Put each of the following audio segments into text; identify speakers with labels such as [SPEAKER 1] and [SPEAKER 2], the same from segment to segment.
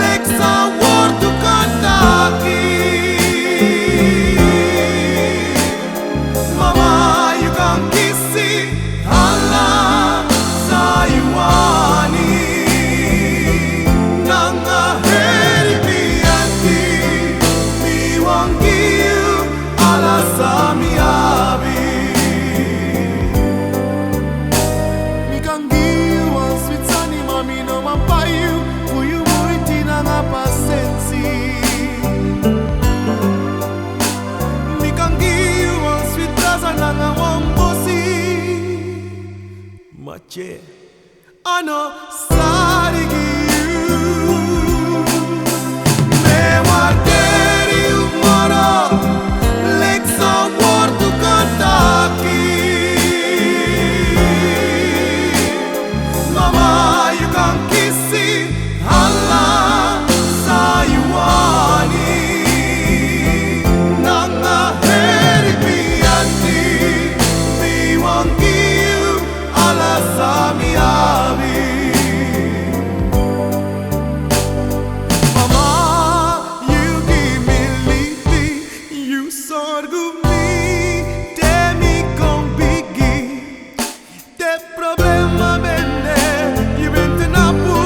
[SPEAKER 1] Leksa wortu kantaki. Mama you can kissi Allah sayuani. Nanga heri pianti mi wangiu ala samiabi. Mi kangiu al switzani mami no mampayu kuyu muiti nanga pasensi. Mi kangiu al switzaza nanga wambosi. Mache ano sarigi. Me guarderi un moro, Leksa wortu kantaki. Mama you can kissi Allah sayuani. Nanga heri pianti mi wangiu ala samiabi. Mama you give me lipi, you sorgu mi, te mi conbighi. Te problema bende, you bente napu,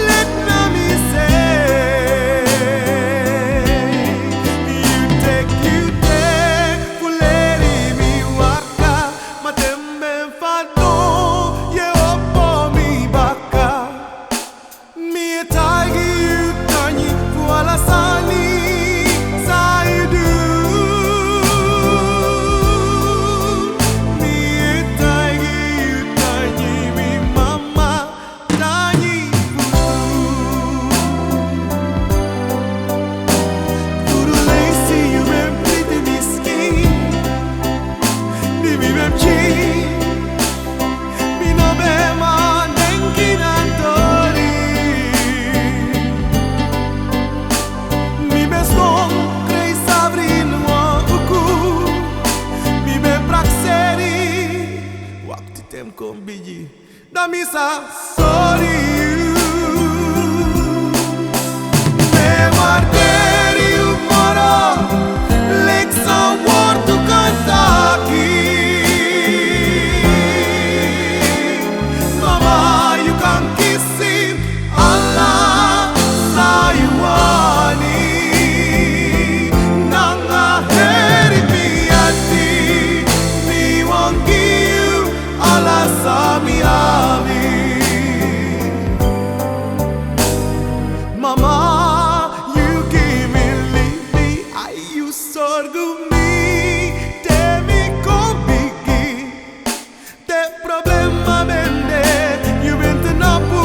[SPEAKER 1] let na mi say. You take, fuleri mi waka, matembe fado, ye oppo mi baka. Mi taigi you tani, fuala sani, saidu. Mi taigi you tani, mi mama tani Guru lazy you bem pretty miskin. Di mi bem chi, mi no bema nenki nantori. Mi beston krei sabrin wa uku. Mi be prakseri wakti tem kombiji. Da misa sorry you. Me guarderi un moro, Leksa wortu kantaki. Mama you can kissi Allah sayuani. Nanga heri pianti mi wangiu ala samiabi. Mama you give me lipi, ai you sorgu mi, te mi conbighi. Te problema bende, you bente napu,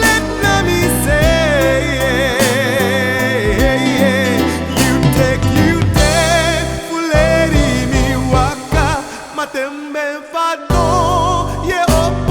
[SPEAKER 1] let na mi say. You take, fuleri mi waka, matembe fado, ye oppo